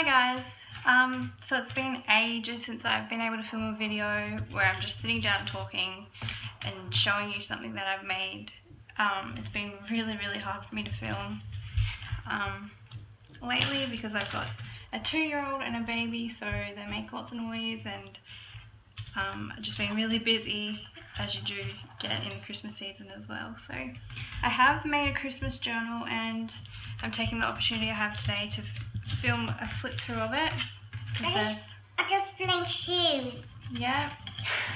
Hi guys, so it's been ages since I've been able to film a video where I'm just sitting down talking and showing you something that I've made. It's been really hard for me to film lately because I've got a 2-year-old and a baby, so they make lots of noise, and I've just been really busy, as you do get in the Christmas season as well. So I have made a Christmas journal, and I'm taking the opportunity I have today to film a flip through of it. I just playing shoes. Yeah.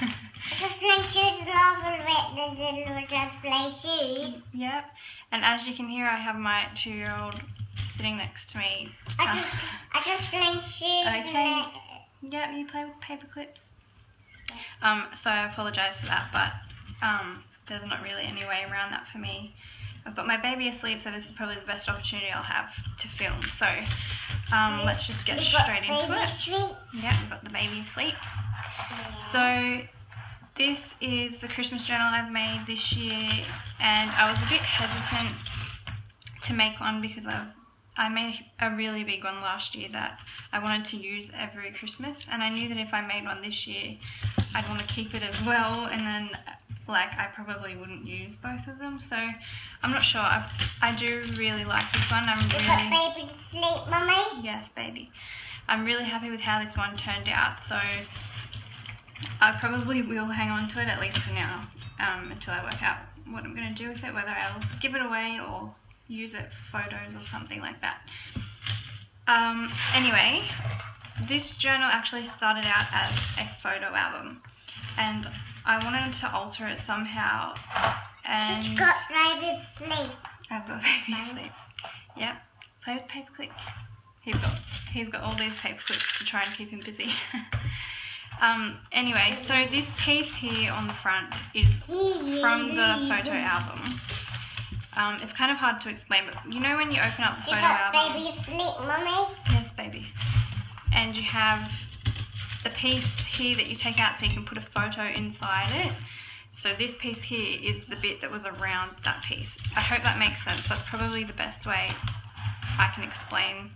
I just playing shoes and I just play shoes. Yep. And as you can hear, I have my 2-year-old sitting next to me. I just playing shoes. Okay. Yep, you play with paper clips. So I apologise for that, but there's not really any way around that for me. I've got my baby asleep, so this is probably the best opportunity I'll have to film. So let's just get straight into it. Yep, we've got the baby asleep. So this is the Christmas journal I've made this year, and I was a bit hesitant to make one because I made a really big one last year that I wanted to use every Christmas, and I knew that if I made one this year, I'd want to keep it as well, and then I probably wouldn't use both of them, so I'm not sure. I do really like this one. Is that baby asleep, Mummy? Yes, baby. I'm really happy with how this one turned out, so I probably will hang on to it, at least for now, until I work out what I'm going to do with it, whether I'll give it away or use it for photos or something like that. Anyway, this journal actually started out as a photo album, and I wanted to alter it somehow. And She's got baby asleep. I've got baby asleep. Yep. Play with paperclip. He's got all these paper clips to try and keep him busy. Anyway, so this piece here on the front is from the photo album. It's kind of hard to explain, but you know when you open up the photo album. Baby asleep, Mummy? Yes, baby. And you have the piece here that you take out so you can put a photo inside it. So this piece here is the bit that was around that piece. I hope that makes sense. That's probably the best way I can explain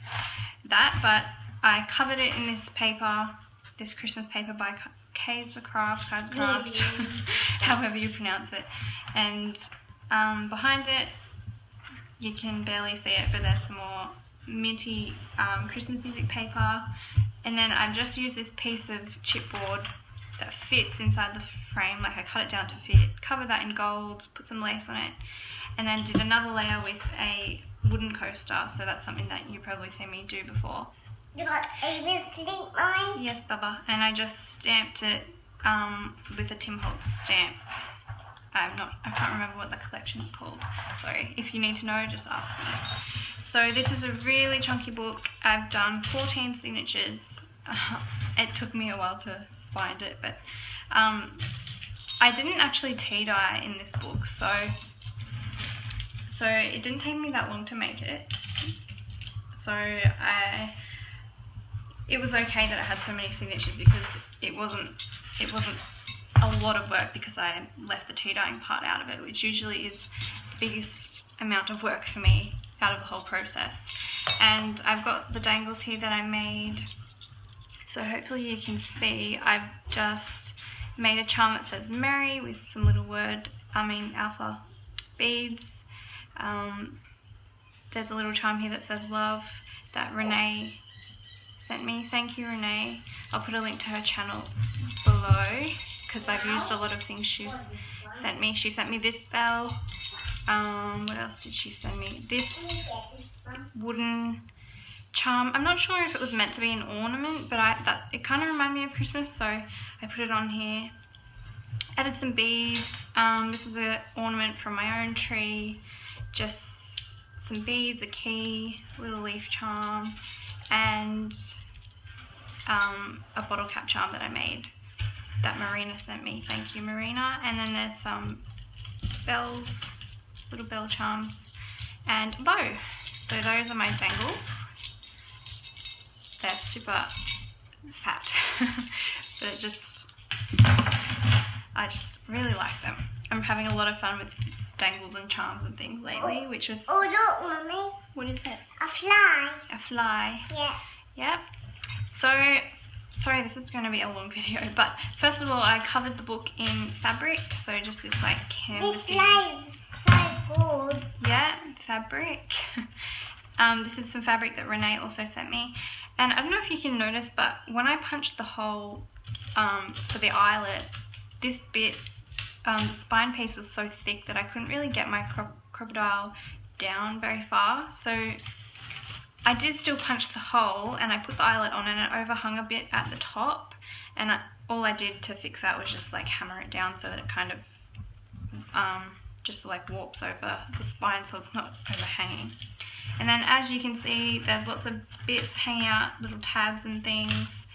that, but I covered it in this paper, this Christmas paper by Kai's Craft, however you pronounce it. And behind it, you can barely see it, but there's some more minty Christmas music paper. And then I've just used this piece of chipboard that fits inside the frame, like I cut it down to fit, covered that in gold, put some lace on it, and then did another layer with a wooden coaster, so that's something that you probably seen me do before. You got baby asleep, Mummy? Yes, Bubba, and I just stamped it with a Tim Holtz stamp. I can't remember what the collection is called. Sorry, if you need to know, just ask me. So this is a really chunky book. I've done 14 signatures. It took me a while to find it, but I didn't actually tea dye in this book, so it didn't take me that long to make it. So it was okay that I had so many signatures because it wasn't a lot of work because I left the tea dyeing part out of it, which usually is the biggest amount of work for me out of the whole process. And I've got the dangles here that I made, so hopefully you can see. I've just made a charm that says Merry with some little alpha beads. There's a little charm here that says Love that Renee sent me. Thank you, Renee. I'll put a link to her channel below because I've used a lot of things she's sent me. She sent me this bell. What else did she send me? This wooden charm. I'm not sure if it was meant to be an ornament, but it kind of reminded me of Christmas, so I put it on here. Added some beads. This is an ornament from my own tree. Just some beads, a key, little leaf charm, and a bottle cap charm that I made that Marina sent me. Thank you, Marina. And then there's some bells, little bell charms, and a bow. So those are my dangles. They're super fat, but I just really like them. I'm having a lot of fun with dangles and charms and things lately, which was... Oh, look, Mummy. What is it? A fly. A fly. Yeah. Yep. So, sorry, this is going to be a long video, but first of all, I covered the book in fabric, so just this like canvas. This is so good. Yeah, fabric. This is some fabric that Renee also sent me, and I don't know if you can notice, but when I punched the hole for the eyelet, this bit, the spine piece was so thick that I couldn't really get my crocodile down very far, so I did still punch the hole and I put the eyelet on and it overhung a bit at the top, and all I did to fix that was just like hammer it down so that it kind of just like warps over the spine so it's not overhanging. And then as you can see, there's lots of bits hanging out, little tabs and things,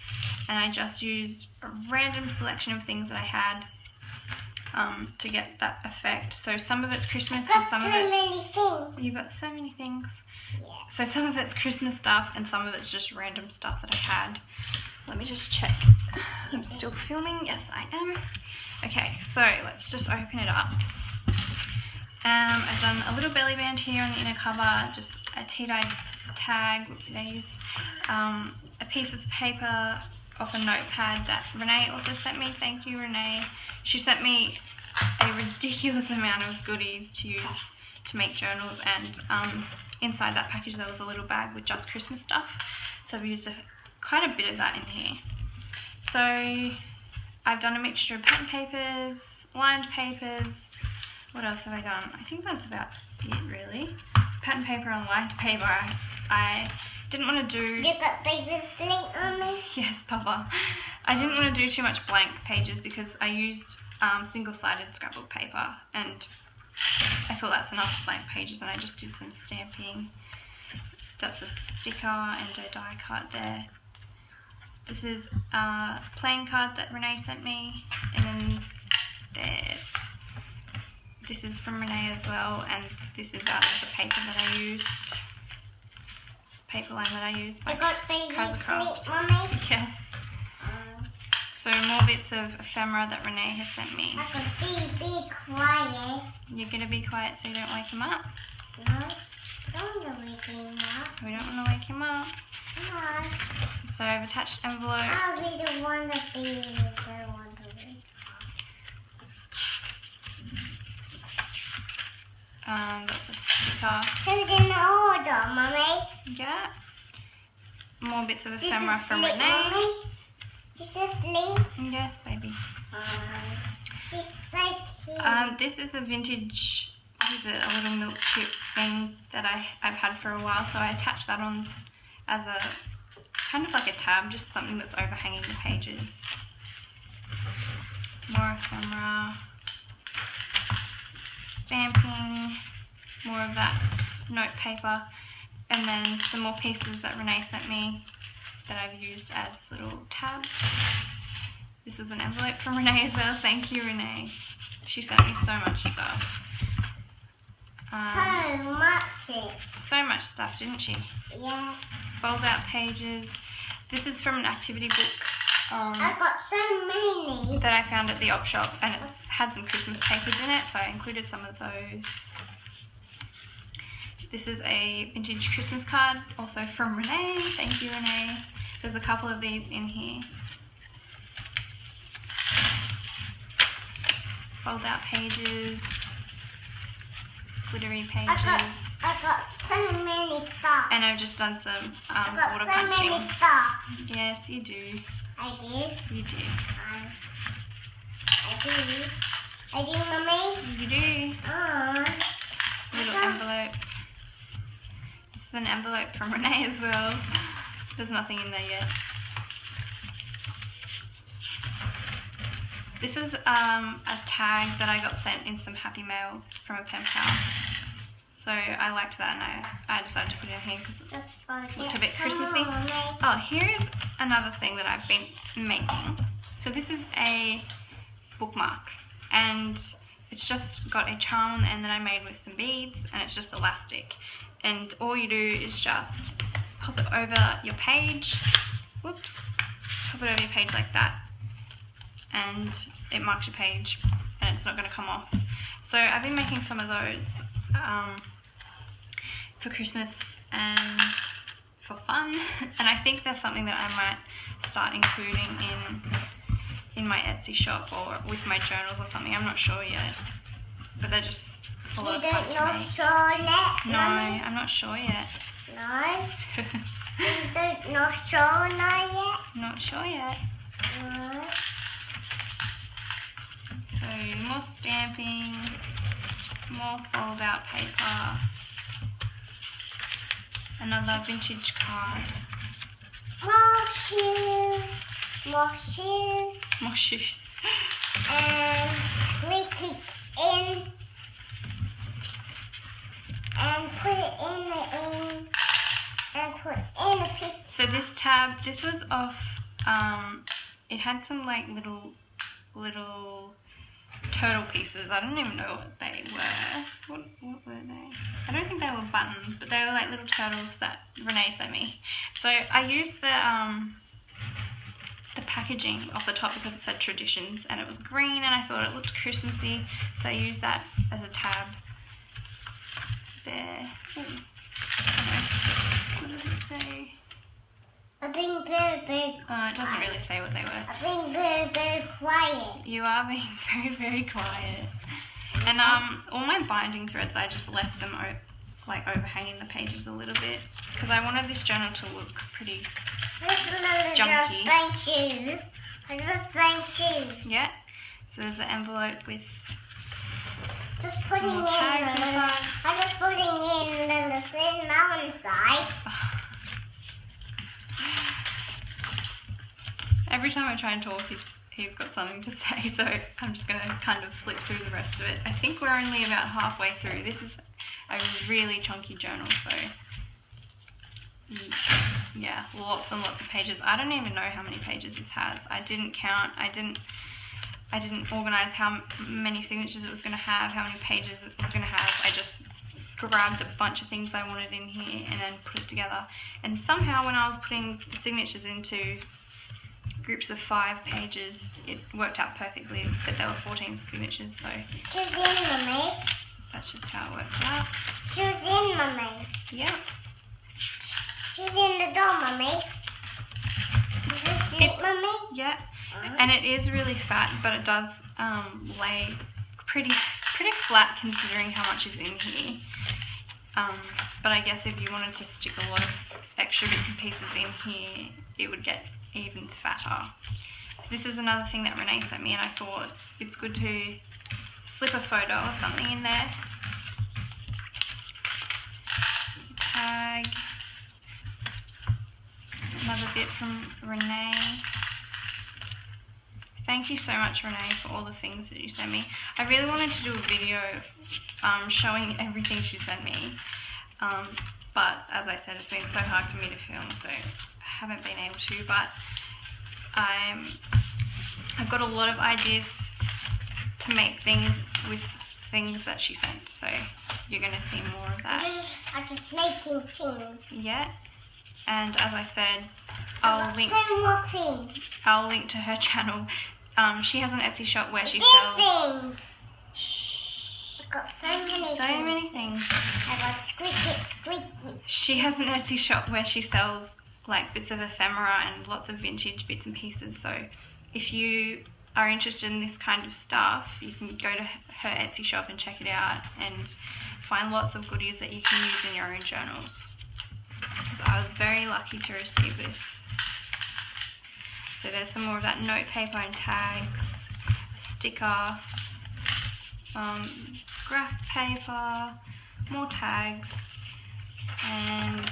and I just used a random selection of things that I had to get that effect. So some of it's Christmas and some of it... many things. You've got so many things. Yeah. So some of it's Christmas stuff and some of it's just random stuff that I had. Let me just check. I'm still filming. Yes, I am. Okay, so let's just open it up. I've done a little belly band here on the inner cover, just a tea-dyed tag, whoopsie daisies, a piece of paper off a notepad that Renee also sent me. Thank you, Renee. She sent me a ridiculous amount of goodies to use to make journals, and inside that package there was a little bag with just Christmas stuff, so I've used quite a bit of that in here. So I've done a mixture of pattern papers, lined papers. What else have I done? I think that's about it really. Pattern paper and lined paper. I didn't want to do... You got paper slate on me? Yes, Papa. I didn't want to do too much blank pages because I used single-sided scrapbook paper, and I thought that's enough blank pages, and I just did some stamping. That's a sticker and a die cut there. This is a playing card that Renee sent me, and then this is from Renee as well, and this is out of the paper that I used, paper line that I used. I got baby Craft. slate on me? Yes. So more bits of ephemera that Renee has sent me. I got be quiet. You're going to be quiet so you don't wake him up? No, don't want to wake him up. We don't want to wake him up. Come on. So I've attached envelope. I'll be the one that be the one to wake That's a sticker. Who's in the order, Mummy? Yeah. More bits of Is ephemera this from sleep, Renee. Mummy? Is this sleep? Yes, baby. She's so cute. This is a vintage, what is it, a little milk tip thing that I've had for a while, so I attached that on as a kind of like a tab, just something that's overhanging the pages. More ephemera, stamping, more of that note paper, and then some more pieces that Renee sent me that I've used as little tabs. This was an envelope from Renee as well. Thank you, Renee. She sent me so much stuff. So much stuff, didn't she? Yeah. Fold out pages. This is from an activity book I've got so many. that I found at the op shop, and it's had some Christmas papers in it, so I included some of those. This is a vintage Christmas card, also from Renee. Thank you, Renee. There's a couple of these in here. Fold out pages, glittery pages, I got so many stuff. and I've just done some I got water so punching. many stuff. Yes, you do. I do. You do. I do. I do, Mummy. You do. Little Okay. envelope. This is an envelope from Renee as well. There's nothing in there yet. This is a tag that I got sent in some happy mail from a pen pal. So I liked that, and I decided to put it in here because it looked a bit Christmassy. Oh, here's another thing that I've been making. So this is a bookmark, and it's just got a charm on the end that I made with some beads, and it's just elastic. And all you do is just pop it over your page. Whoops. Pop it over your page like that, and it marks your page, and it's not going to come off. So I've been making some of those for Christmas and for fun, and I think there's something that I might start including in my Etsy shop or with my journals or something. I'm not sure yet, but they're just a lot of fun to You're make. sure yet? No, I'm not sure yet. No? Not sure no yet? Not sure yet. No. So more stamping, more fold out paper, another vintage card, More shoes. More shoes. more shoes. And stick it in. And put it in and put in a picture. So this tab, this was off, it had some like little turtle pieces. I don't even know what they were. What were they? I don't think they were buttons, but they were like little turtles that Renee sent me. So I used the packaging off the top because it said traditions and it was green and I thought it looked Christmassy, so I used that as a tab there. Ooh. What does it say? I'm being very, very It doesn't really say what they were. I'm being very, very quiet. You are being very, very quiet. And all my binding threads, I just left them like overhanging the pages a little bit because I wanted this journal to look pretty junky. Just shoes. I just blank shoes. Yeah. So there's an envelope with Just putting in More the tags little. inside. I'm just putting in the cinnamon inside. Every time I try and talk, he's got something to say, so I'm just going to kind of flip through the rest of it. I think we're only about halfway through. This is a really chunky journal, so yeah, lots and lots of pages. I don't even know how many pages this has. I didn't count. I didn't organize how many signatures it was going to have, how many pages it was going to have. I just grabbed a bunch of things I wanted in here and then put it together. And somehow when I was putting the signatures into groups of 5 pages, it worked out perfectly that there were 14 signatures, so Shoes in, Mummy. that's just how it worked out. Shoes in, Mummy. Yeah. Shoes in the door, Mummy. Is this it, Mummy? Yeah. And it is really fat, but it does lay pretty flat considering how much is in here. But I guess if you wanted to stick a lot of extra bits and pieces in here, it would get even fatter. So this is another thing that Renee sent me, and I thought it's good to slip a photo or something in there. There's a tag. Another bit from Renee. Thank you so much, Renee, for all the things that you sent me. I really wanted to do a video showing everything she sent me. But as I said, it's been so hard for me to film, so I haven't been able to. But I've got a lot of ideas to make things with things that she sent, so you're going to see more of that. I'm just making things. Yeah. And as I said, I'll link more things. I'll link to her channel. She has an Etsy shop where she These sells things. I've got so many things. I got squeaky. She has an Etsy shop where she sells like bits of ephemera and lots of vintage bits and pieces. So if you are interested in this kind of stuff, you can go to her Etsy shop and check it out and find lots of goodies that you can use in your own journals. So I was very lucky to receive this. So there's some more of that note paper and tags, sticker, graph paper, more tags, and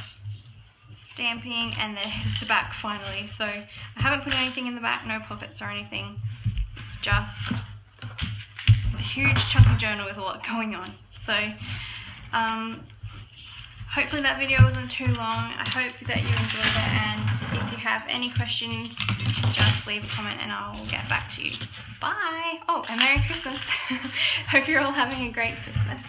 stamping, and there's the back finally. So I haven't put anything in the back, no pockets or anything. It's just a huge chunky journal with a lot going on. So hopefully that video wasn't too long. I hope that you enjoyed it, and if you have any questions, just leave a comment and I'll get back to you. Bye! Oh, and Merry Christmas! Hope you're all having a great Christmas.